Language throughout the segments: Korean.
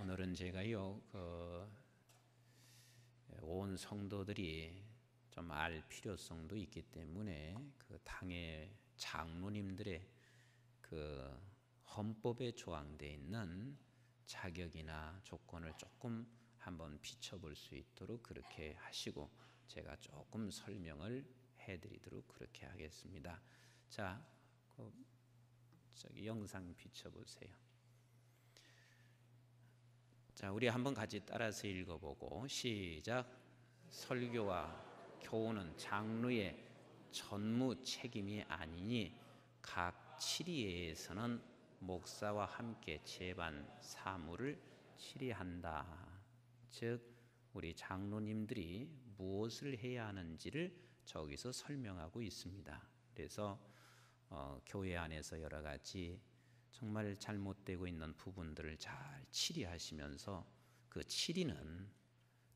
오늘은 제가요, 온 성도들이 좀 알 필요성도 있기 때문에 그 당의 장로님들의 그 헌법에 조항되어 있는 자격이나 조건을 조금 한번 비춰볼 수 있도록 그렇게 하시고 제가 조금 설명을 해드리도록 그렇게 하겠습니다. 자, 저기 영상 비춰보세요. 자, 우리 한번 같이 따라서 읽어보고 시작. 설교와 교훈은 장로의 전무 책임이 아니니 각 치리회에서는 목사와 함께 제반 사무를 치리한다. 즉 우리 장로님들이 무엇을 해야 하는지를 저기서 설명하고 있습니다. 그래서 교회 안에서 여러 가지 정말 잘못되고 있는 부분들을 잘 치리하시면서 그 치리는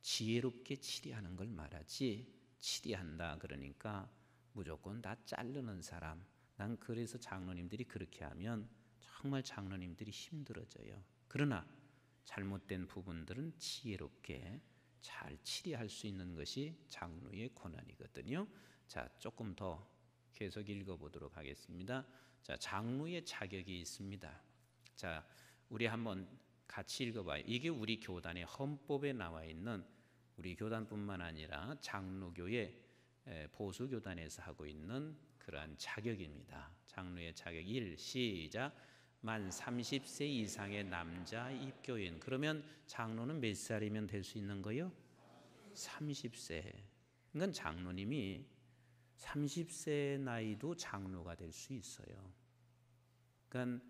지혜롭게 치리하는 걸 말하지, 치리한다 그러니까 무조건 다 자르는 사람. 난 그래서 장로님들이 그렇게 하면 정말 장로님들이 힘들어져요. 그러나 잘못된 부분들은 지혜롭게 잘 치리할 수 있는 것이 장로의 권한이거든요. 자, 조금 더 계속 읽어보도록 하겠습니다. 자, 장로의 자격이 있습니다. 자, 우리 한번 같이 읽어봐요. 이게 우리 교단의 헌법에 나와 있는, 우리 교단뿐만 아니라 장로교의 보수교단에서 하고 있는 그러한 자격입니다. 장로의 자격 1, 시작. 만 30세 이상의 남자 입교인. 그러면 장로는 몇 살이면 될 수 있는 거요? 30세. 그러니까 장로님이 30세 나이도 장로가 될 수 있어요. 그러니까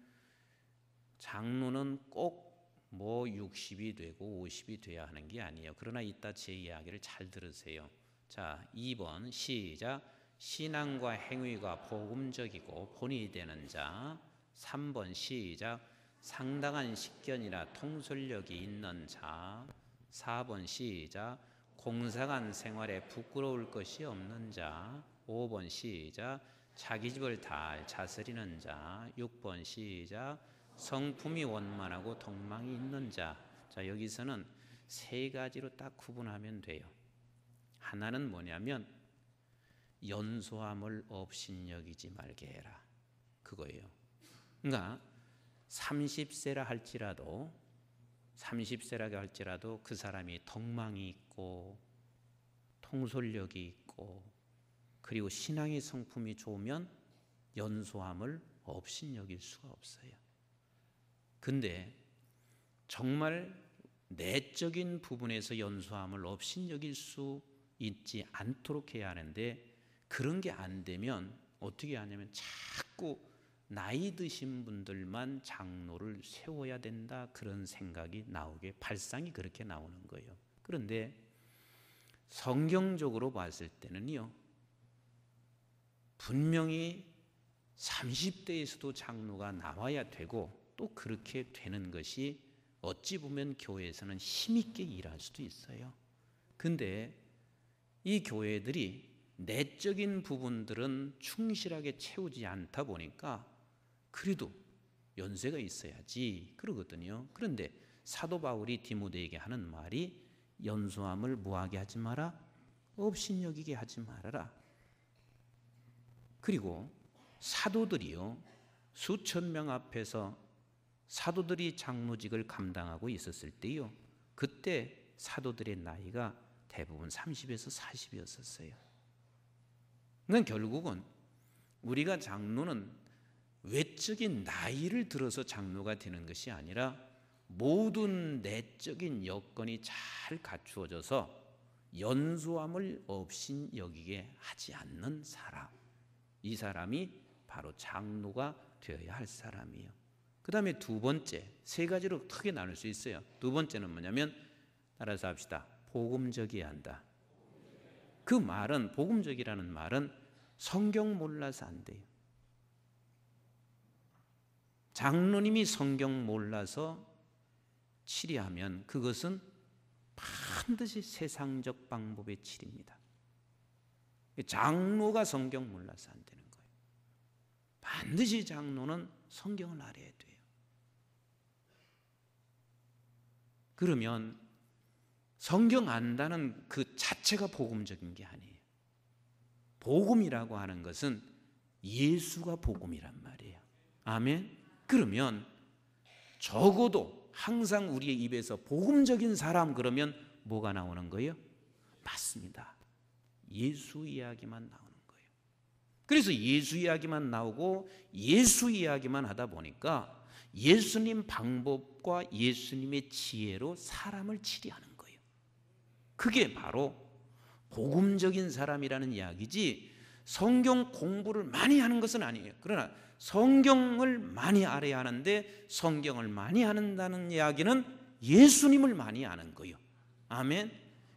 장로는 꼭 뭐 60이 되고 50이 돼야 하는 게 아니에요. 그러나 이따 제 이야기를 잘 들으세요. 자, 2번 시작. 신앙과 행위가 복음적이고 본이 되는 자. 3번 시작. 상당한 식견이나 통솔력이 있는 자. 4번 시작. 공상한 생활에 부끄러울 것이 없는 자. 5번 시작. 자기 집을 다 다스리는 자. 6번 시작. 성품이 원만하고 덕망이 있는 자. 자, 여기서는 세 가지로 딱 구분하면 돼요. 하나는 뭐냐면 연소함을 업신여기지 말게 해라, 그거예요. 그러니까 30세라 할지라도 그 사람이 덕망이 있고 통솔력이 있고 그리고 신앙의 성품이 좋으면 연소함을 업신여길 수가 없어요. 근데 정말 내적인 부분에서 연소함을 업신여길 수 있지 않도록 해야 하는데, 그런 게 안 되면 어떻게 하냐면 자꾸 나이 드신 분들만 장로를 세워야 된다, 그런 생각이 나오게, 발상이 그렇게 나오는 거예요. 그런데 성경적으로 봤을 때는요, 분명히 30대에서도 장로가 나와야 되고 또 그렇게 되는 것이 어찌 보면 교회에서는 힘있게 일할 수도 있어요. 근데 이 교회들이 내적인 부분들은 충실하게 채우지 않다 보니까 그래도 연세가 있어야지 그러거든요. 그런데 사도 바울이 디모데에게 하는 말이 연소함을 뭐하게 하지 마라? 업신여기게 하지 말아라. 그리고 사도들이요, 수천 명 앞에서 사도들이 장로직을 감당하고 있었을 때요, 그때 사도들의 나이가 대부분 30에서 40이었었어요. 그러니까 결국은 우리가 장로는 외적인 나이를 들어서 장로가 되는 것이 아니라 모든 내적인 여건이 잘 갖추어져서 연소함을 업신여기게 하지 않는 사람, 이 사람이 바로 장로가 되어야 할 사람이에요. 그 다음에 두 번째, 세 가지로 크게 나눌 수 있어요. 두 번째는 뭐냐면, 따라서 합시다. 복음적이어야 한다. 그 말은, 복음적이라는 말은 성경 몰라서 안 돼요. 장로님이 성경 몰라서 치리하면 그것은 반드시 세상적 방법의 치리입니다. 장로가 성경 몰라서 안 되는 거예요. 반드시 장로는 성경을 알아야 돼요. 그러면 성경 안다는 그 자체가 복음적인 게 아니에요. 복음이라고 하는 것은 예수가 복음이란 말이에요. 아멘. 그러면 적어도 항상 우리의 입에서 복음적인 사람 그러면 뭐가 나오는 거예요? 맞습니다. 예수 이야기만 나오는 거예요. 그래서 예수 이야기만 나오고 예수 이야기만 하다 보니까 예수님 방법과 예수님의 지혜로 사람을 치리하는 거예요. 그게 바로 복음적인 사람이라는 이야기지, 성경 공부를 많이 하는 것은 아니에요. 그러나 성경을 많이 알아야 하는데 성경을 많이 한다는 이야기는 예수님을 많이 아는 거예요. 아멘.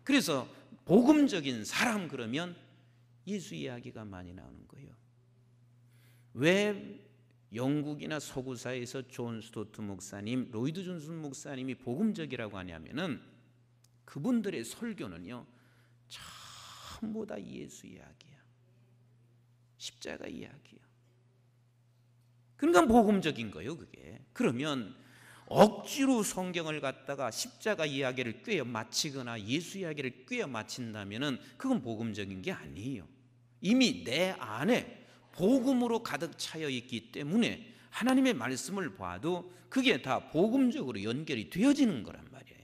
그래서 복음적인 사람 그러면 예수 이야기가 많이 나오는 거예요. 왜 영국이나 서구사에서 존 스토트 목사님, 로이드 존슨 목사님이 복음적이라고 하냐면은 그분들의 설교는요 전부 다 예수 이야기야. 십자가 이야기야. 그러니까 복음적인 거예요, 그게. 그러면 억지로 성경을 갖다가 십자가 이야기를 꿰어 맞히거나 예수 이야기를 꿰어 맞힌다면은 그건 복음적인 게 아니에요. 이미 내 안에 복음으로 가득 차여 있기 때문에 하나님의 말씀을 봐도 그게 다 복음적으로 연결이 되어지는 거란 말이에요.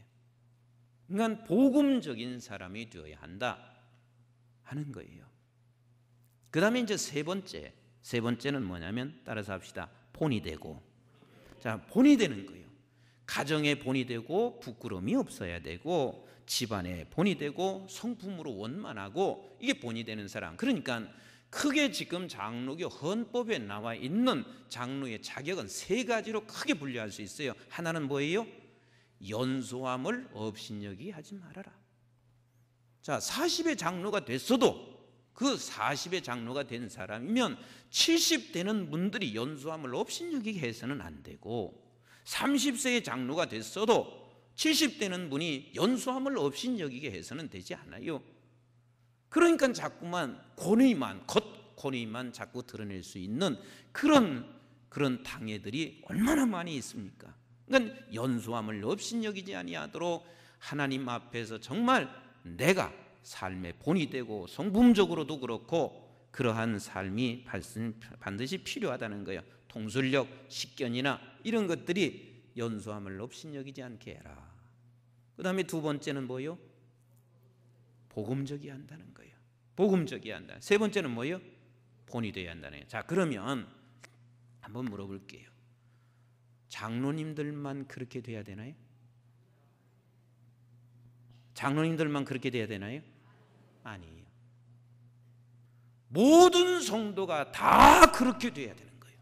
그러니까 복음적인 사람이 되어야 한다 하는 거예요. 그 다음에 이제 세 번째는 뭐냐면 따라서 합시다. 본이 되고. 자, 본이 되는 거예요. 가정에 본이 되고 부끄러움이 없어야 되고 집안에 본이 되고 성품으로 원만하고, 이게 본이 되는 사람. 그러니까 크게 지금 장로교 헌법에 나와 있는 장로의 자격은 세 가지로 크게 분류할 수 있어요. 하나는 뭐예요? 연소함을 업신여기 하지 말아라. 자, 40의 장로가 됐어도 그 40의 장로가 된 사람이면 70되는 분들이 연소함을 업신여기게 해서는 안 되고, 30세의 장로가 됐어도 70되는 분이 연소함을 업신여기게 해서는 되지 않아요. 그러니까 자꾸만 겉권위만 자꾸 드러낼 수 있는 그런 당회들이 얼마나 많이 있습니까? 그러니까 연소함을 업신여기지 아니하도록 하나님 앞에서 정말 내가 삶의 본이 되고 성품적으로도 그렇고 그러한 삶이 반드시 필요하다는 거예요. 통솔력, 식견이나 이런 것들이 연소함을 업신여기지 않게 해라. 그 다음에 두 번째는 뭐예요? 복음적이어야 한다는 거예요. 복음적이어야 한다. 세 번째는 뭐예요? 본이 되어야 한다는 거예요. 자, 그러면 한번 물어볼게요. 장로님들만 그렇게 돼야 되나요? 장로님들만 그렇게 돼야 되나요? 아니에요. 모든 성도가 다 그렇게 돼야 되는 거예요.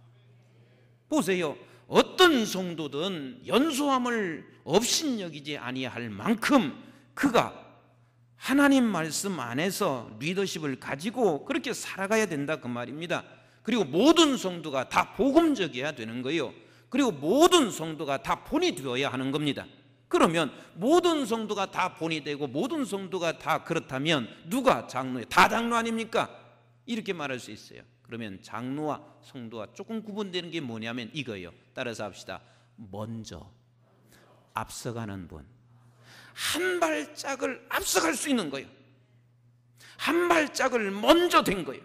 보세요. 어떤 성도든 연소함을 업신여기지 아니할 만큼 그가 하나님 말씀 안에서 리더십을 가지고 그렇게 살아가야 된다 그 말입니다. 그리고 모든 성도가 다 복음적이어야 되는 거예요. 그리고 모든 성도가 다 본이 되어야 하는 겁니다. 그러면 모든 성도가 다 본이 되고 모든 성도가 다 그렇다면 누가 장로예요? 다 장로 아닙니까? 이렇게 말할 수 있어요. 그러면 장로와 성도와 조금 구분되는 게 뭐냐면 이거예요. 따라서 합시다. 먼저 앞서가는 분, 한 발짝을 앞서갈 수 있는 거예요. 한 발짝을 먼저 된 거예요.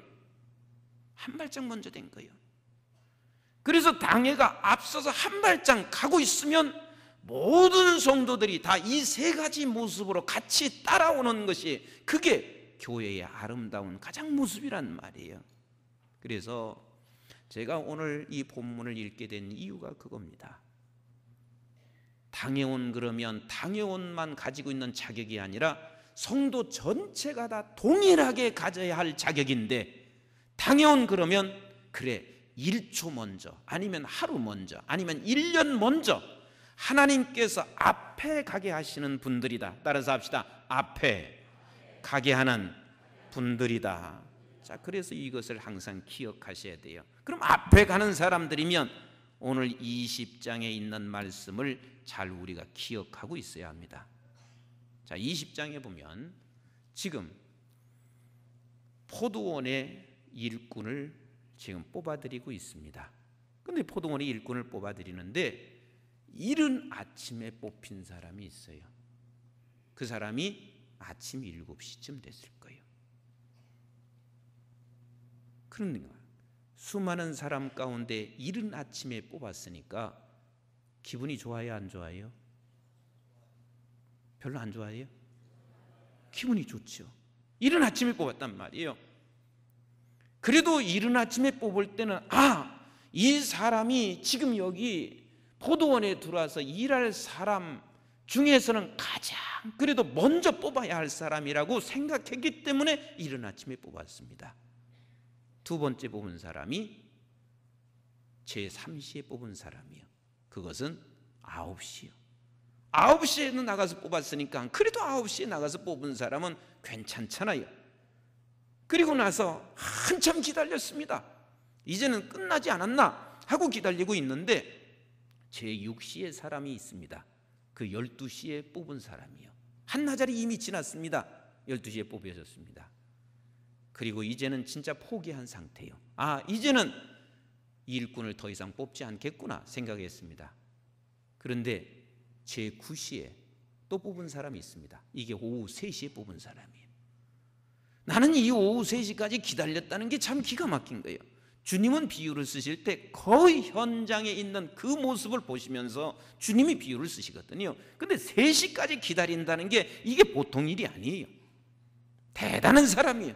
한 발짝 먼저 된 거예요. 그래서 당회가 앞서서 한 발짝 가고 있으면 모든 성도들이 다 이 세 가지 모습으로 같이 따라오는 것이 그게 교회의 아름다운 가장 모습이란 말이에요. 그래서 제가 오늘 이 본문을 읽게 된 이유가 그겁니다. 당회원 그러면 당회원만 가지고 있는 자격이 아니라 성도 전체가 다 동일하게 가져야 할 자격인데, 당회원 그러면 그래 1초 먼저 아니면 하루 먼저 아니면 1년 먼저 하나님께서 앞에 가게 하시는 분들이다. 따라서 합시다. 앞에 가게 하는 분들이다. 자, 그래서 이것을 항상 기억하셔야 돼요. 그럼 앞에 가는 사람들이면 오늘 20장에 있는 말씀을 잘 우리가 기억하고 있어야 합니다. 자, 20장에 보면 지금 포도원의 일꾼을 지금 뽑아드리고 있습니다. 그런데 포도원의 일꾼을 뽑아드리는데 이른 아침에 뽑힌 사람이 있어요. 그 사람이 아침 7시쯤 됐을 거예요. 그러니까 수많은 사람 가운데 이른 아침에 뽑았으니까 기분이 좋아요, 안 좋아요? 별로 안 좋아해요? 기분이 좋죠. 이른 아침에 뽑았단 말이에요. 그래도 이른 아침에 뽑을 때는 이 사람이 지금 여기 포도원에 들어와서 일할 사람 중에서는 가장 그래도 먼저 뽑아야 할 사람이라고 생각했기 때문에 이른 아침에 뽑았습니다. 두 번째 뽑은 사람이 제3시에 뽑은 사람이요. 그것은 9시요. 9시에는 나가서 뽑았으니까 그래도 9시에 나가서 뽑은 사람은 괜찮잖아요. 그리고 나서 한참 기다렸습니다. 이제는 끝나지 않았나 하고 기다리고 있는데 제6시에 사람이 있습니다. 그 12시에 뽑은 사람이요. 한나절이 이미 지났습니다. 12시에 뽑혀졌습니다. 그리고 이제는 진짜 포기한 상태예요. 이제는 일꾼을 더 이상 뽑지 않겠구나 생각했습니다. 그런데 제9시에 또 뽑은 사람이 있습니다. 이게 오후 3시에 뽑은 사람이에요. 나는 이 오후 3시까지 기다렸다는 게 참 기가 막힌 거예요. 주님은 비유를 쓰실 때 거의 현장에 있는 그 모습을 보시면서 주님이 비유를 쓰시거든요. 근데 3시까지 기다린다는 게 이게 보통 일이 아니에요. 대단한 사람이에요.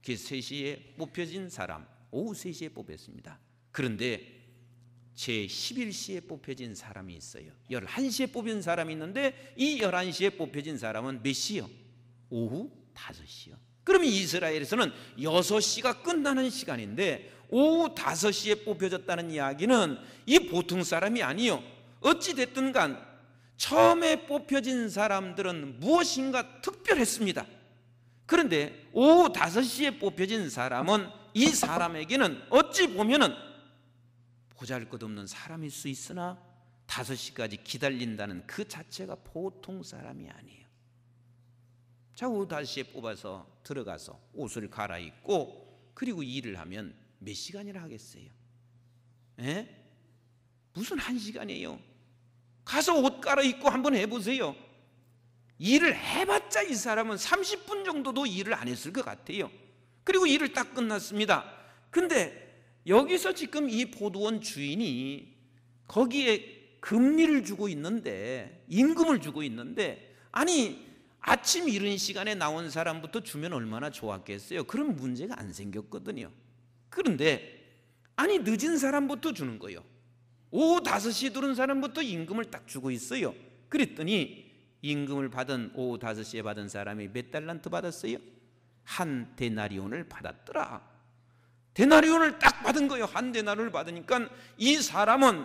그 3시에 뽑혀진 사람, 오후 3시에 뽑혔습니다. 그런데 제11시에 뽑혀진 사람이 있어요. 11시에 뽑힌 사람이 있는데 이 11시에 뽑혀진 사람은 몇 시요? 오후 5시요. 그러면 이스라엘에서는 6시가 끝나는 시간인데 오후 5시에 뽑혀졌다는 이야기는 이 보통 사람이 아니요. 어찌됐든 간 처음에 뽑혀진 사람들은 무엇인가 특별했습니다. 그런데 오후 5시에 뽑혀진 사람은 이 사람에게는 어찌 보면은 보잘것없는 사람일 수 있으나 5시까지 기다린다는 그 자체가 보통 사람이 아니에요. 자, 오후 5시에 뽑아서 들어가서 옷을 갈아입고 그리고 일을 하면 몇 시간이나 하겠어요? 무슨 1시간이에요? 가서 옷 갈아입고 한번 해보세요. 일을 해봤자 이 사람은 30분 정도도 일을 안 했을 것 같아요. 그리고 일을 딱 끝났습니다. 근데 여기서 지금 이 포도원 주인이 거기에 금리를 주고 있는데, 임금을 주고 있는데, 아니 아침 이른 시간에 나온 사람부터 주면 얼마나 좋았겠어요? 그런 문제가 안 생겼거든요. 그런데 아니 늦은 사람부터 주는 거예요. 오후 5시에 들어온 사람부터 임금을 딱 주고 있어요. 그랬더니 임금을 받은 오후 5시에 받은 사람이 몇 달란트 받았어요? 한 데나리온을 받았더라. 데나리온을 딱 받은 거예요. 한 데나리온을 받으니까 이 사람은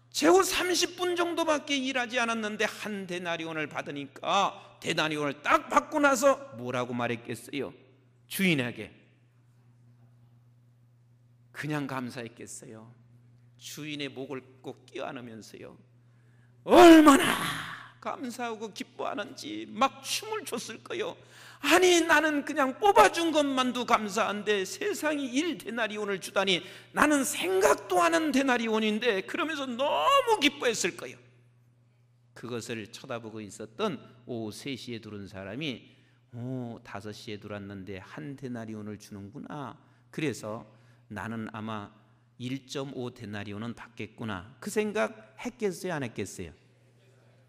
최후 30분 정도밖에 일하지 않았는데 한 데나리온을 받으니까 데나리온을 딱 받고 나서 뭐라고 말했겠어요? 주인에게 그냥 감사했겠어요? 주인의 목을 꼭 껴안으면서요 얼마나 감사하고 기뻐하는지 막 춤을 췄을 거요. 아니 나는 그냥 뽑아준 것만도 감사한데 세상이 1데나리온을 주다니 나는 생각도 하는 데나리온인데 그러면서 너무 기뻐했을 거예요. 그것을 쳐다보고 있었던 오후 3시에 들어온 사람이 5시에 들어왔는데 한 데나리온을 주는구나. 그래서 나는 아마 1.5데나리온은 받겠구나. 그 생각 했겠어요? 안 했겠어요?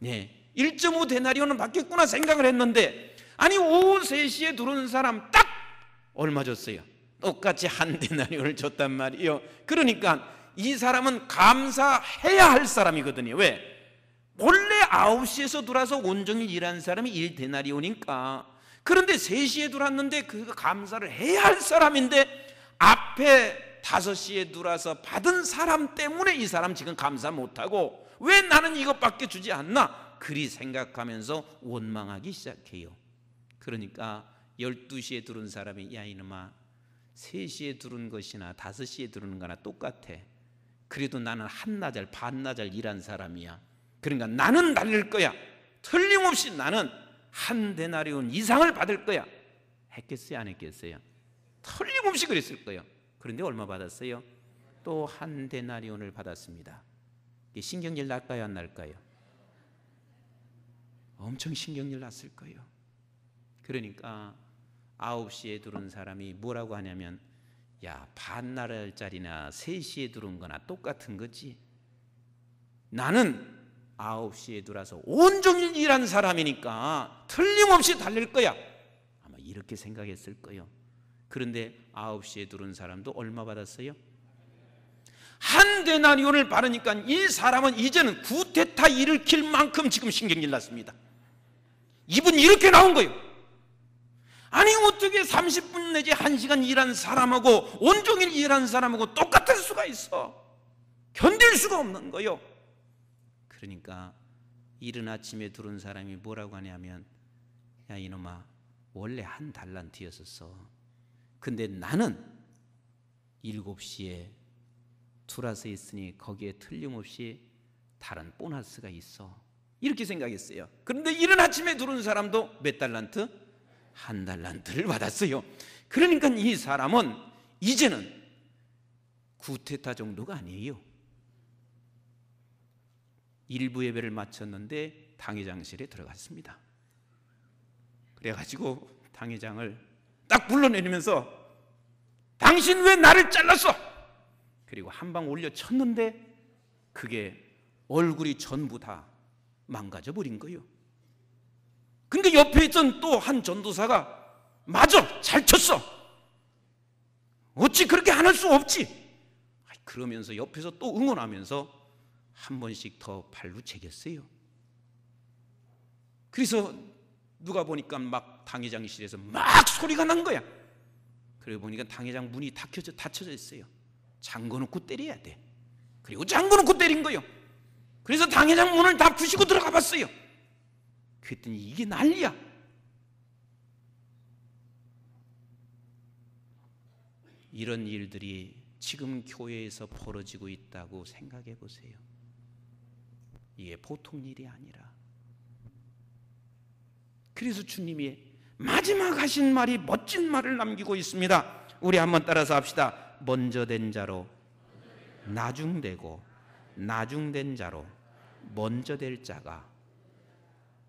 네, 1.5데나리온은 받겠구나 생각을 했는데 아니 오후 3시에 들어온 사람 딱 얼마 줬어요? 똑같이 한 데나리온을 줬단 말이에요. 그러니까 이 사람은 감사해야 할 사람이거든요. 왜? 원래 9시에서 들어와서 온종일 일한 사람이 1데나리온이니까. 그런데 3시에 들어왔는데 그 감사를 해야 할 사람인데 앞에 5시에 들어와서 받은 사람 때문에 이 사람 지금 감사 못하고 왜 나는 이것밖에 주지 않나? 그리 생각하면서 원망하기 시작해요. 그러니까 12시에 들어온 사람이 야 이놈아 3시에 들어온 것이나 5시에 들어오는 거나 똑같아. 그래도 나는 한나절 반나절 일한 사람이야. 그러니까 나는 날릴 거야. 틀림없이 나는 한 데나리온 이상을 받을 거야. 했겠어요? 안 했겠어요? 틀림없이 그랬을 거예요. 그런데 얼마 받았어요? 또 한 데나리온을 받았습니다. 신경질 날까요, 안 날까요? 엄청 신경질 났을 거예요. 그러니까 9시에 들어온 사람이 뭐라고 하냐면, 야, 반나절짜리나 3시에 들어온 거나 똑같은 거지. 나는 9시에 들어와서 온종일 일한 사람이니까 틀림없이 달릴 거야. 아마 이렇게 생각했을 거예요. 그런데 9시에 들어온 사람도 얼마 받았어요? 한 데나리온을 받으니까 이 사람은 이제는 구테타 일으킬 만큼 지금 신경질 났습니다. 입은 이렇게 나온 거예요. 아니 어떻게 30분 내지 1시간 일한 사람하고 온종일 일한 사람하고 똑같을 수가 있어. 견딜 수가 없는 거예요. 그러니까 이른 아침에 들어온 사람이 뭐라고 하냐면, 야 이놈아, 원래 한 달란트였었어. 근데 나는 7시에 들어와서 있으니 거기에 틀림없이 다른 보너스가 있어. 이렇게 생각했어요. 그런데 이른 아침에 들어온 사람도 몇 달란트? 한 달란트를 받았어요. 그러니까 이 사람은 이제는 구테타 정도가 아니에요. 일부 예배를 마쳤는데 당회장실에 들어갔습니다. 그래가지고 당회장을 딱 불러내리면서, 당신 왜 나를 잘랐어? 그리고 한 방 올려 쳤는데 그게 얼굴이 전부 다 망가져 버린 거예요. 근데 옆에 있던 또 한 전도사가, 맞아, 잘 쳤어. 어찌 그렇게 안 할 수 없지? 그러면서 옆에서 또 응원하면서 한 번씩 더 발로 채겼어요. 그래서 누가 보니까 막 당회장실에서 막 소리가 난 거야. 그러고 보니까 당회장 문이 닫혀져 있어요. 잠궈놓고 때려야 돼. 그리고 잠궈놓고 때린 거예요. 그래서 당회장 문을 다 부시고 들어가 봤어요. 그랬더니 이게 난리야. 이런 일들이 지금 교회에서 벌어지고 있다고 생각해 보세요. 이게 보통 일이 아니라. 그래서 주님이 마지막 하신 말이 멋진 말을 남기고 있습니다. 우리 한번 따라서 합시다. 먼저 된 자로 나중되고, 나중된 자로 먼저 될 자가,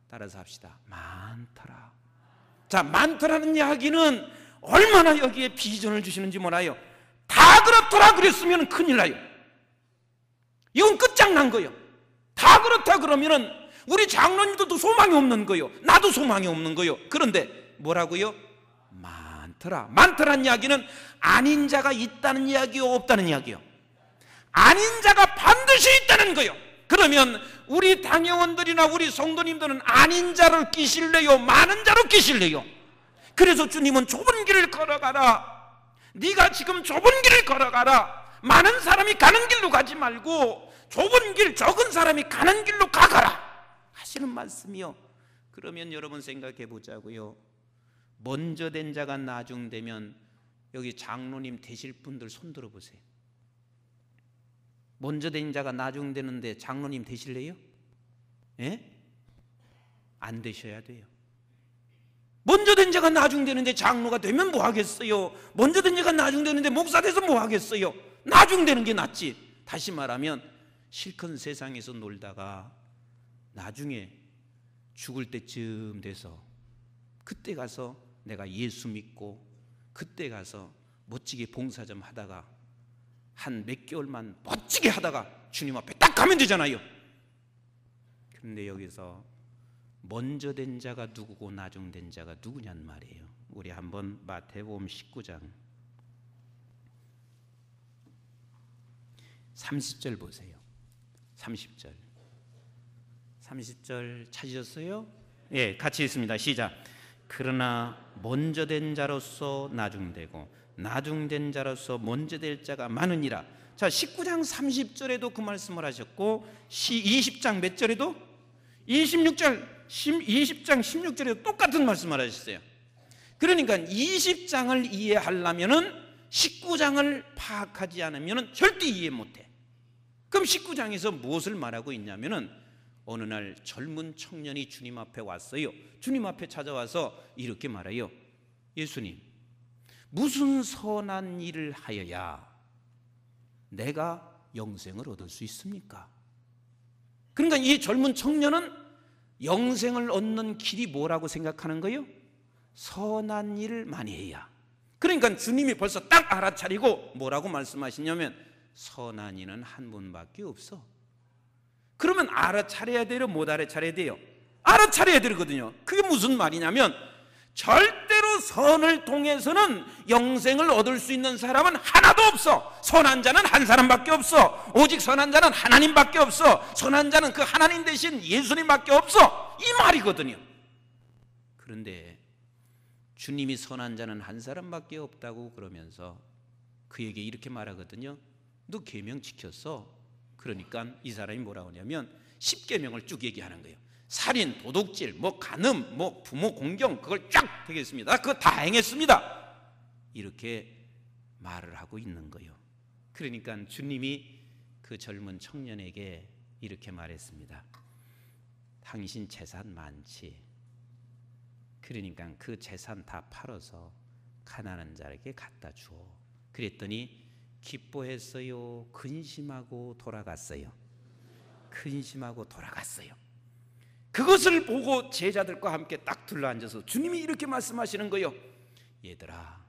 따라서 합시다, 많더라. 자, 많더라는 이야기는 얼마나 여기에 비전을 주시는지 몰라요. 다 그렇더라 그랬으면 큰일 나요. 이건 끝장난 거예요. 다 그렇다 그러면은 우리 장로님들도 소망이 없는 거예요. 나도 소망이 없는 거예요. 그런데 뭐라고요? 많더라. 많더라는 이야기는 아닌 자가 있다는 이야기요, 없다는 이야기요? 아닌 자가 반드시 있다는 거예요. 그러면 우리 당회원들이나 우리 성도님들은 아닌 자를 끼실래요, 많은 자로 끼실래요? 그래서 주님은 좁은 길을 걸어가라. 네가 지금 좁은 길을 걸어가라. 많은 사람이 가는 길로 가지 말고 좁은 길, 적은 사람이 가는 길로 가가라 하시는 말씀이요. 그러면 여러분 생각해 보자고요. 먼저 된 자가 나중 되면, 여기 장로님 되실 분들 손 들어 보세요. 먼저 된 자가 나중 되는데 장로님 되실래요? 예? 안 되셔야 돼요. 먼저 된 자가 나중 되는데 장로가 되면 뭐 하겠어요? 먼저 된 자가 나중 되는데 목사 돼서 뭐 하겠어요? 나중 되는 게 낫지. 다시 말하면 실컷 세상에서 놀다가 나중에 죽을 때쯤 돼서 그때 가서 내가 예수 믿고 그때 가서 멋지게 봉사 좀 하다가 한 몇 개월만 멋지게 하다가 주님 앞에 딱 가면 되잖아요. 그런데 여기서 먼저 된 자가 누구고 나중 된 자가 누구냔 말이에요. 우리 한번 마태복음 19장 30절 보세요. 30절 찾으셨어요? 예, 같이 읽습니다. 시작. 그러나 먼저 된 자로서 나중되고 나중된 자로서 먼저 될 자가 많으니라. 자, 19장 30절에도 그 말씀을 하셨고 20장 몇 절에도 20장 16절에도 똑같은 말씀을 하셨어요. 그러니까 20장을 이해하려면은 19장을 파악하지 않으면 절대 이해 못해. 그럼 19장에서 무엇을 말하고 있냐면은 어느 날 젊은 청년이 주님 앞에 왔어요. 주님 앞에 찾아와서 이렇게 말해요. 예수님, 무슨 선한 일을 하여야 내가 영생을 얻을 수 있습니까? 그러니까 이 젊은 청년은 영생을 얻는 길이 뭐라고 생각하는 거예요? 선한 일을 많이 해야. 그러니까 주님이 벌써 딱 알아차리고 뭐라고 말씀하시냐면 선한 이는 한 분밖에 없어. 그러면 알아차려야 돼요? 못 알아차려야 돼요? 알아차려야 되거든요. 그게 무슨 말이냐면 절대로 선을 통해서는 영생을 얻을 수 있는 사람은 하나도 없어. 선한 자는 한 사람밖에 없어. 오직 선한 자는 하나님밖에 없어. 선한 자는 그 하나님 대신 예수님밖에 없어. 이 말이거든요. 그런데 주님이 선한 자는 한 사람밖에 없다고 그러면서 그에게 이렇게 말하거든요. 너 계명 지켰어. 그러니까 이 사람이 뭐라고 하냐면 10계명을 쭉 얘기하는 거예요. 살인, 도둑질, 간음, 부모 공경, 그걸 쫙 되겠습니다. 그거 다 행했습니다. 이렇게 말을 하고 있는 거예요. 그러니까 주님이 그 젊은 청년에게 이렇게 말했습니다. 당신 재산 많지? 그러니까 그 재산 다 팔아서 가난한 자에게 갖다 줘. 그랬더니 기뻐했어요? 근심하고 돌아갔어요? 근심하고 돌아갔어요. 그것을 보고 제자들과 함께 딱 둘러앉아서 주님이 이렇게 말씀하시는 거예요. 얘들아,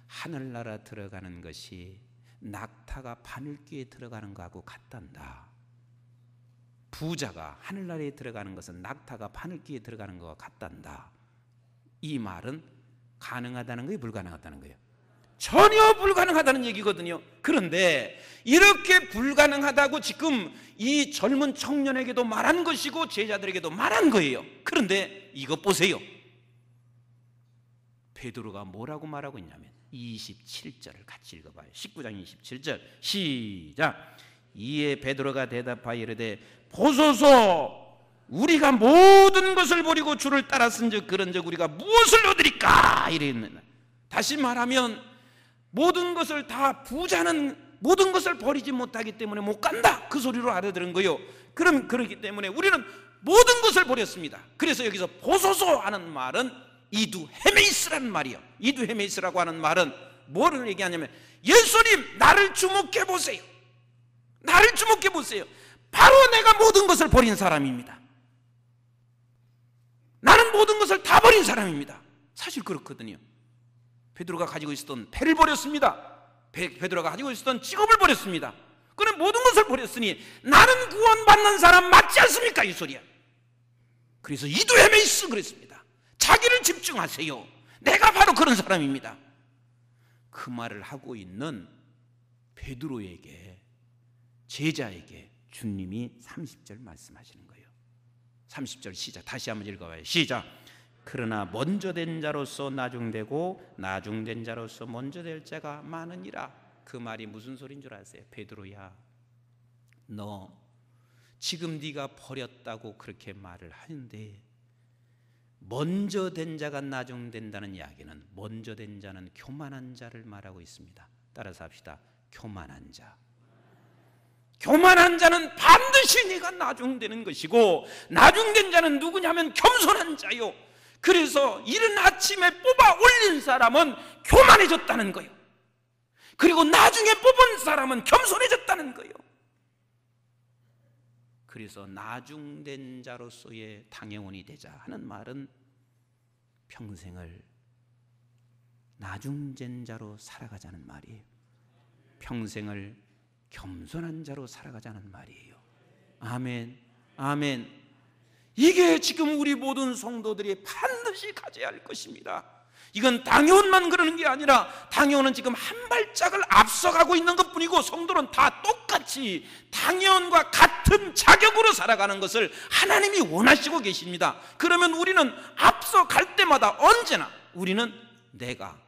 하늘나라 들어가는 것이 낙타가 바늘귀에 들어가는 거하고 같단다. 부자가 하늘나라에 들어가는 것은 낙타가 바늘귀에 들어가는 것과 같단다. 이 말은 가능하다는 거예요? 불가능하다는 거예요? 전혀 불가능하다는 얘기거든요. 그런데 이렇게 불가능하다고 지금 이 젊은 청년에게도 말한 것이고 제자들에게도 말한 거예요. 그런데 이것 보세요. 베드로가 뭐라고 말하고 있냐면 27절을 같이 읽어봐요. 19장 27절 시작. 이에 베드로가 대답하여 이르되 보소서, 우리가 모든 것을 버리고 주를 따랐은즉 그런즉 우리가 무엇을 얻으리까? 이랬습니다. 다시 말하면 모든 것을 다 부자는 모든 것을 버리지 못하기 때문에 못 간다, 그 소리로 알아들은 거예요. 그럼 그렇기 때문에 우리는 모든 것을 버렸습니다. 그래서 여기서 보소서 하는 말은 이두헤메이스라는 말이에요. 이두헤메이스라고 하는 말은 뭐를 얘기하냐면 예수님, 나를 주목해 보세요. 나를 주목해 보세요. 바로 내가 모든 것을 버린 사람입니다. 나는 모든 것을 다 버린 사람입니다. 사실 그렇거든요. 베드로가 가지고 있었던 배를 버렸습니다. 베드로가 가지고 있었던 직업을 버렸습니다. 그는 모든 것을 버렸으니 나는 구원받는 사람 맞지 않습니까? 이 소리야. 그래서 이두헤메이스 그랬습니다. 자기를 집중하세요. 내가 바로 그런 사람입니다. 그 말을 하고 있는 베드로에게, 제자에게 주님이 30절 말씀하시는 거예요. 30절 시작. 다시 한번 읽어봐요. 시작. 그러나 먼저 된 자로서 나중되고 나중된 자로서 먼저 될 자가 많으니라. 그 말이 무슨 소리인 줄 아세요? 베드로야, 너 지금 네가 버렸다고 그렇게 말을 하는데 먼저 된 자가 나중된다는 이야기는 먼저 된 자는 교만한 자를 말하고 있습니다. 따라서 합시다. 교만한 자. 교만한 자는 반드시 네가 나중되는 것이고 나중된 자는 누구냐면 겸손한 자요. 그래서 이른 아침에 뽑아 올린 사람은 교만해졌다는 거예요. 그리고 나중에 뽑은 사람은 겸손해졌다는 거예요. 그래서 나중된 자로서의 당회원이 되자 하는 말은 평생을 나중된 자로 살아가자는 말이에요. 평생을 겸손한 자로 살아가자는 말이에요. 아멘, 아멘. 이게 지금 우리 모든 성도들이 반드시 가져야 할 것입니다. 이건 당회원만 그러는 게 아니라 당회원은 지금 한 발짝을 앞서가고 있는 것뿐이고 성도는 다 똑같이 당회원과 같은 자격으로 살아가는 것을 하나님이 원하시고 계십니다. 그러면 우리는 앞서갈 때마다 언제나 우리는 내가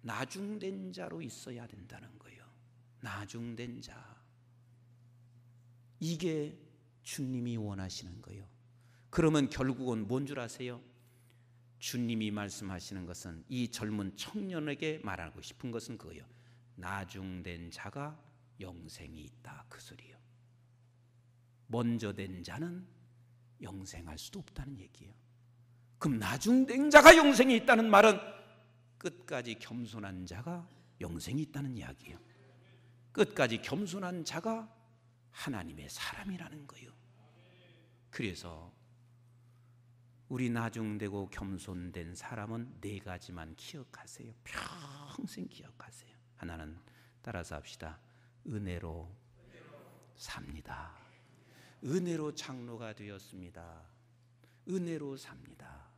나중된 자로 있어야 된다는 거예요. 나중된 자. 이게 주님이 원하시는 거예요. 그러면 결국은 뭔 줄 아세요? 주님이 말씀하시는 것은 이 젊은 청년에게 말하고 싶은 것은 그거예요. 나중된 자가 영생이 있다, 그 소리예요. 먼저 된 자는 영생할 수도 없다는 얘기예요. 그럼 나중된 자가 영생이 있다는 말은 끝까지 겸손한 자가 영생이 있다는 이야기예요. 끝까지 겸손한 자가 하나님의 사람이라는 거요. 그래서 우리 나중되고 겸손된 사람은 네 가지만 기억하세요. 평생 기억하세요. 하나는 따라서 합시다. 은혜로 삽니다. 은혜로 장로가 되었습니다. 은혜로 삽니다.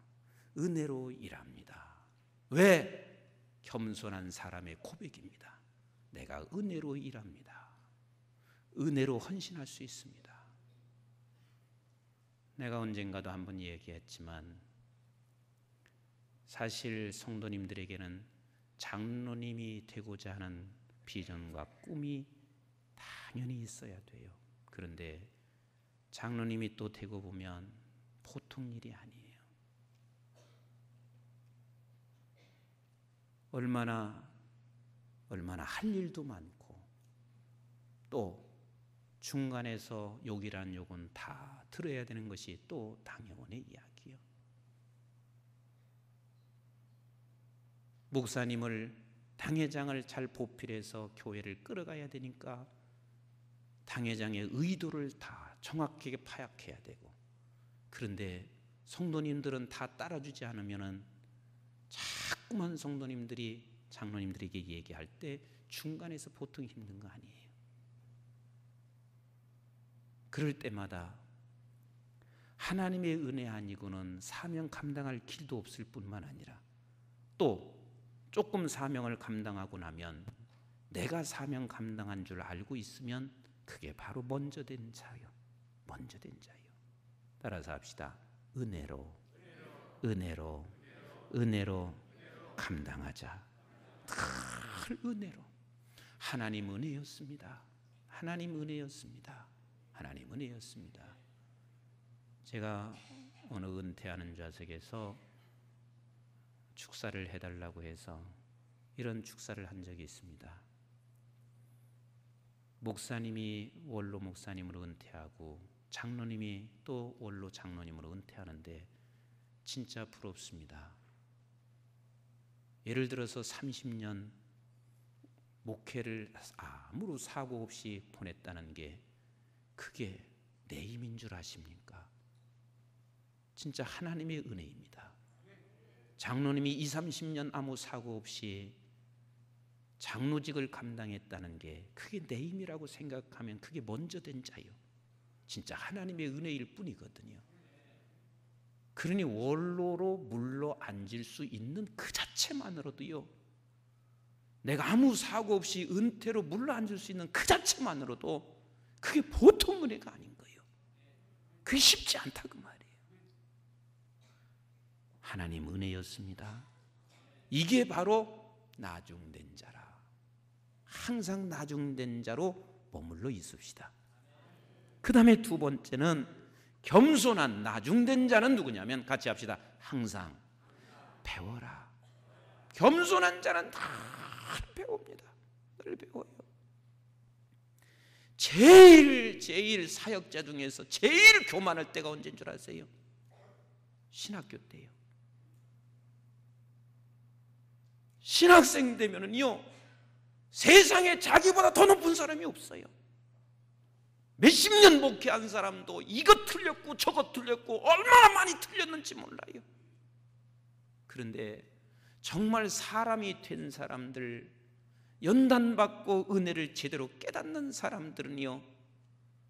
은혜로 일합니다. 왜? 겸손한 사람의 고백입니다. 내가 은혜로 일합니다. 은혜로 헌신할 수 있습니다. 내가 언젠가도 한번 얘기했지만 사실 성도님들에게는 장로님이 되고자 하는 비전과 꿈이 당연히 있어야 돼요. 그런데 장로님이 또 되고 보면 보통 일이 아니에요. 얼마나 할 일도 많고 또 중간에서 욕이란 욕은 다 들어야 되는 것이 또 당회원의 이야기요. 목사님을 당회장을 잘 보필해서 교회를 끌어가야 되니까 당회장의 의도를 다 정확하게 파악해야 되고, 그런데 성도님들은 다 따라주지 않으면은 자꾸만 성도님들이 장로님들에게 얘기할 때 중간에서 보통 힘든 거 아니에요. 그럴 때마다 하나님의 은혜 아니고는 사명 감당할 길도 없을 뿐만 아니라 또 조금 사명을 감당하고 나면 내가 사명 감당한 줄 알고 있으면 그게 바로 먼저 된 자요. 먼저 된 자요. 따라서 합시다. 은혜로 감당하자. 늘 은혜로. 하나님 은혜였습니다. 하나님 은혜였습니다. 하나님 은혜였습니다. 제가 어느 은퇴하는 좌석에서 축사를 해달라고 해서 이런 축사를 한 적이 있습니다. 목사님이 원로 목사님으로 은퇴하고 장로님이 또 원로 장로님으로 은퇴하는데 진짜 부럽습니다. 예를 들어서 30년 목회를 아무런 사고 없이 보냈다는 게 그게 내 힘인 줄 아십니까? 진짜 하나님의 은혜입니다. 장로님이 20, 30년 아무 사고 없이 장로직을 감당했다는 게 그게 내 힘이라고 생각하면 그게 먼저 된 자요. 진짜 하나님의 은혜일 뿐이거든요. 그러니 원로로 물러 앉을 수 있는 그 자체만으로도요, 내가 아무 사고 없이 은퇴로 물러 앉을 수 있는 그 자체만으로도 그게 보통 은혜가 아닌 거예요. 그게 쉽지 않다 그 말이에요. 하나님 은혜였습니다. 이게 바로 나중된 자라. 항상 나중된 자로 머물러 있읍시다. 그 다음에 두 번째는 겸손한 나중된 자는 누구냐면 같이 합시다. 항상 배워라. 겸손한 자는 다 배웁니다. 늘 배워요. 제일 사역자 중에서 제일 교만할 때가 언제인 줄 아세요? 신학교 때예요. 신학생 되면은요, 세상에 자기보다 더 높은 사람이 없어요. 몇십 년 목회한 사람도 이것 틀렸고 저것 틀렸고 얼마나 많이 틀렸는지 몰라요. 그런데 정말 사람이 된 사람들, 연단받고 은혜를 제대로 깨닫는 사람들은요,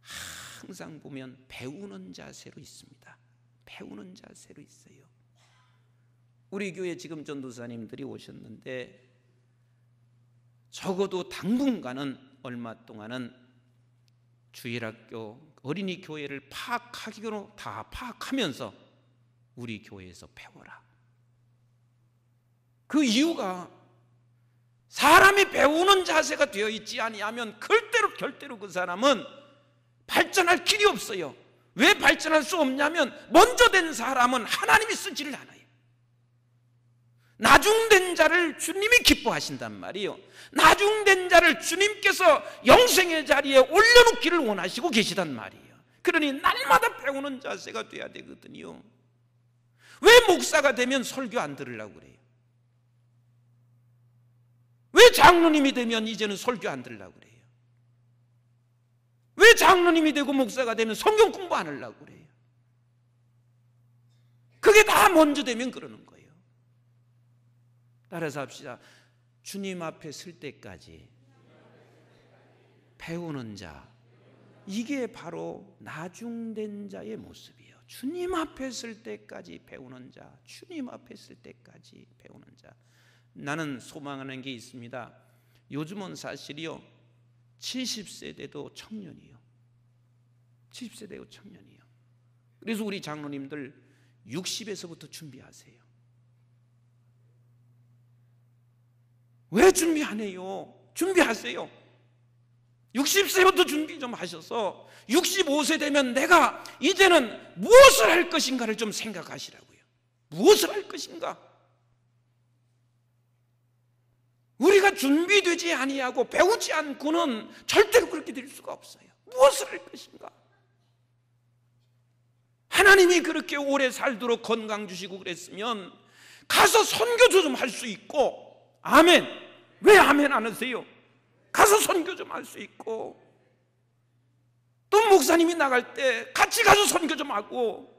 항상 보면 배우는 자세로 있습니다. 배우는 자세로 있어요. 우리 교회 지금 전도사님들이 오셨는데 적어도 당분간은 얼마 동안은 주일학교 어린이 교회를 파악하기로 다 파악하면서 우리 교회에서 배워라. 그 이유가 사람이 배우는 자세가 되어 있지 아니하면 절대로 그 사람은 발전할 길이 없어요. 왜 발전할 수 없냐면 먼저 된 사람은 하나님이 쓰지를 않아요. 나중된 자를 주님이 기뻐하신단 말이에요. 나중된 자를 주님께서 영생의 자리에 올려놓기를 원하시고 계시단 말이에요. 그러니 날마다 배우는 자세가 돼야 되거든요. 왜 목사가 되면 설교 안 들으려고 그래요? 왜 장로님이 되면 이제는 설교 안 들으려고 그래요? 왜 장로님이 되고 목사가 되면 성경 공부 안 하려고 그래요? 그게 다 먼저 되면 그러는 거예요. 따라서 합시다. 주님 앞에 설 때까지 배우는 자, 이게 바로 나중된 자의 모습이에요. 주님 앞에 설 때까지 배우는 자, 주님 앞에 설 때까지 배우는 자. 나는 소망하는 게 있습니다. 요즘은 사실이요, 70세 돼도 청년이에요. 70세 되고 청년이에요. 그래서 우리 장로님들 60에서부터 준비하세요. 왜 준비 안 해요? 준비하세요. 60세부터 준비 좀 하셔서 65세 되면 내가 이제는 무엇을 할 것인가를 좀 생각하시라고요. 무엇을 할 것인가? 우리가 준비되지 아니하고 배우지 않고는 절대로 그렇게 될 수가 없어요. 무엇을 할 것인가? 하나님이 그렇게 오래 살도록 건강 주시고 그랬으면 가서 선교 좀 할 수 있고, 아멘. 왜 아멘 안 하세요? 가서 선교 좀 할 수 있고, 또 목사님이 나갈 때 같이 가서 선교 좀 하고.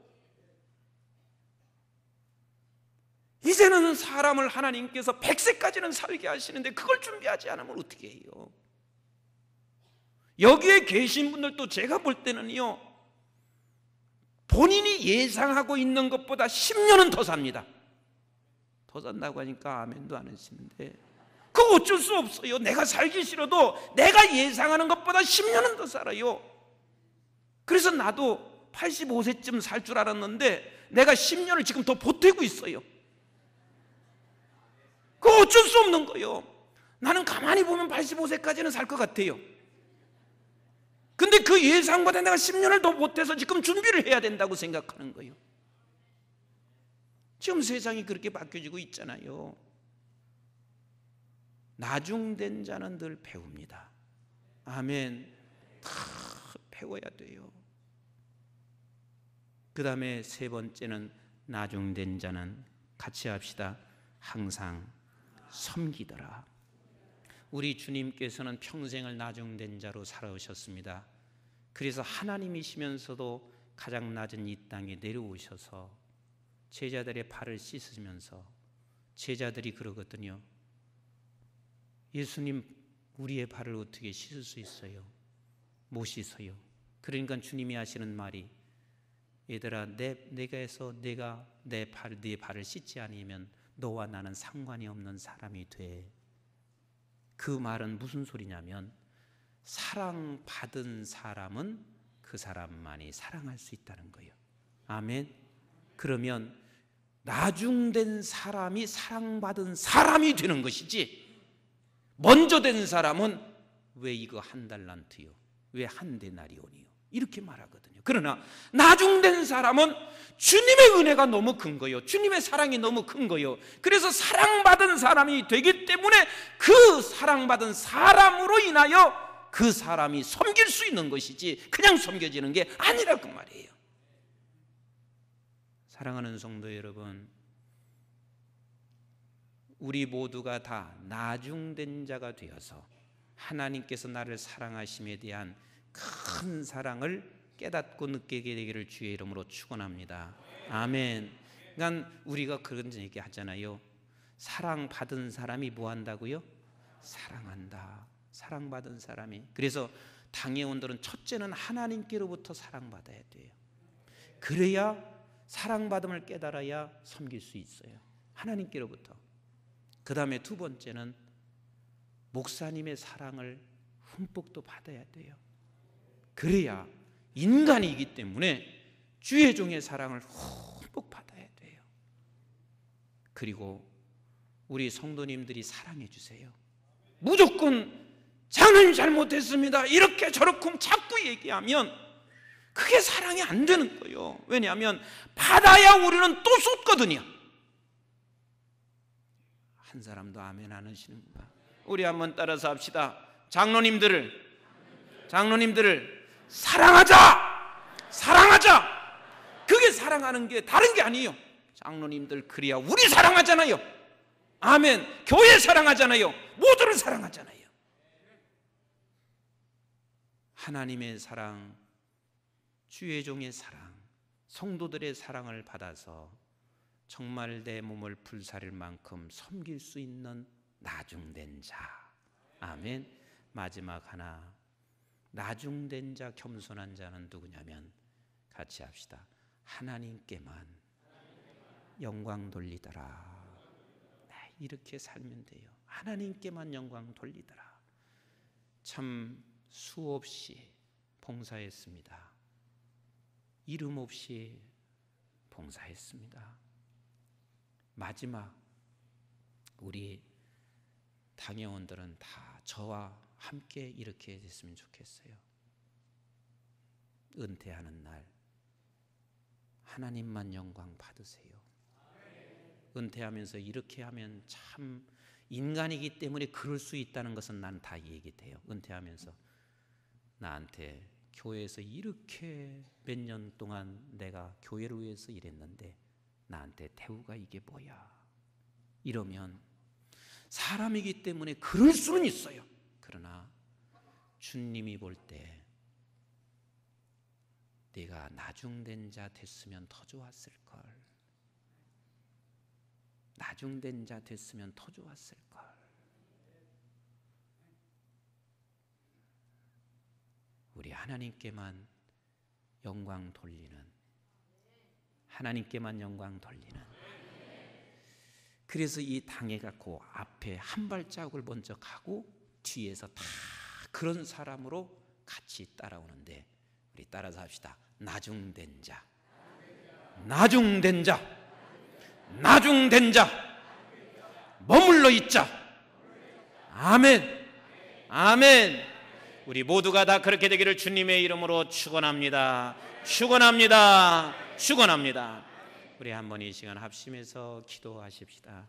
이제는 사람을 하나님께서 100세까지는 살게 하시는데 그걸 준비하지 않으면 어떻게 해요? 여기에 계신 분들도 제가 볼 때는요, 본인이 예상하고 있는 것보다 10년은 더 삽니다. 더 산다고 하니까 아멘도 안 하시는데, 그거 어쩔 수 없어요. 내가 살기 싫어도 내가 예상하는 것보다 10년은 더 살아요. 그래서 나도 85세쯤 살 줄 알았는데 내가 10년을 지금 더 보태고 있어요. 그거 어쩔 수 없는 거예요. 나는 가만히 보면 85세까지는 살 것 같아요. 근데 그 예상보다 내가 10년을 더 보태서 지금 준비를 해야 된다고 생각하는 거예요. 지금 세상이 그렇게 바뀌어지고 있잖아요. 나중된 자는 늘 배웁니다. 아멘. 다 배워야 돼요. 그 다음에 세 번째는 나중된 자는, 같이 합시다, 항상 섬기더라. 우리 주님께서는 평생을 나중된 자로 살아오셨습니다. 그래서 하나님이시면서도 가장 낮은 이 땅에 내려오셔서 제자들의 발을 씻으면서, 제자들이 그러거든요. 예수님, 우리의 발을 어떻게 씻을 수 있어요? 못 씻어요. 그러니까 주님이 하시는 말이, 얘들아, 내가 네 발을 씻지 않으면 너와 나는 상관이 없는 사람이 돼. 그 말은 무슨 소리냐면, 사랑받은 사람은 그 사람만이 사랑할 수 있다는 거예요. 아멘. 그러면 나중된 사람이 사랑받은 사람이 되는 것이지, 먼저 된 사람은 왜 이거 한 달란트요? 왜 한 데나리온이요? 이렇게 말하거든요. 그러나 나중된 사람은 주님의 은혜가 너무 큰 거예요. 주님의 사랑이 너무 큰 거예요. 그래서 사랑받은 사람이 되기 때문에 그 사랑받은 사람으로 인하여 그 사람이 섬길 수 있는 것이지 그냥 섬겨지는 게 아니라 그 말이에요. 사랑하는 성도 여러분, 우리 모두가 다 나중된 자가 되어서 하나님께서 나를 사랑하심에 대한 큰 사랑을 깨닫고 느끼게 되기를 주의 이름으로 축원합니다. 아멘. 그러니까 우리가 그런 얘기 하잖아요. 사랑받은 사람이 뭐 한다고요? 사랑한다. 사랑받은 사람이. 그래서 당회원들은 첫째는 하나님께로부터 사랑받아야 돼요. 그래야 사랑받음을 깨달아야 섬길 수 있어요. 하나님께로부터. 그 다음에 두 번째는 목사님의 사랑을 흠뻑 또 받아야 돼요. 그래야 인간이기 때문에 주의 종의 사랑을 흠뻑 받아야 돼요. 그리고 우리 성도님들이 사랑해 주세요. 무조건 장로님 잘못했습니다, 이렇게 저렇게 자꾸 얘기하면 그게 사랑이 안 되는 거예요. 왜냐하면 받아야 우리는 또 쏟거든요. 한 사람도 아멘 안 하시는가? 우리 한번 따라서 합시다. 장로님들을 사랑하자. 그게 사랑하는 게 다른 게 아니에요. 장로님들 그래야 우리 사랑하잖아요. 아멘. 교회 사랑하잖아요. 모두를 사랑하잖아요. 하나님의 사랑, 주의 종의 사랑, 성도들의 사랑을 받아서 정말 내 몸을 불사를 만큼 섬길 수 있는 나중된 자. 아멘. 마지막 하나, 나중된 자, 겸손한 자는 누구냐면, 같이 합시다. 하나님께만 영광 돌리더라. 네, 이렇게 살면 돼요. 하나님께만 영광 돌리더라. 참 수없이 봉사했습니다. 이름 없이 봉사했습니다. 마지막 우리 당회원들은 다 저와 함께 이렇게 됐으면 좋겠어요. 은퇴하는 날 하나님만 영광 받으세요. 은퇴하면서 이렇게 하면 참 인간이기 때문에 그럴 수 있다는 것은 난 다 얘기돼요. 은퇴하면서 나한테 교회에서 이렇게 몇 년 동안 내가 교회를 위해서 일했는데 나한테 대우가 이게 뭐야? 이러면 사람이기 때문에 그럴 수는 있어요. 그러나 주님이 볼 때 네가 나중된 자 됐으면 더 좋았을 걸. 나중된 자 됐으면 더 좋았을 걸. 우리 하나님께만 영광 돌리는, 하나님께만 영광 돌리는. 그래서 이 당회가 그 앞에 한 발자국을 먼저 가고 뒤에서 다 그런 사람으로 같이 따라오는데, 우리 따라서 합시다. 나중된 자, 나중된 자, 나중된 자, 머물러 있자. 아멘, 아멘. 우리 모두가 다 그렇게 되기를 주님의 이름으로 축원합니다. 축원합니다. 축원합니다. 우리 한번 이 시간 합심해서 기도하십시다.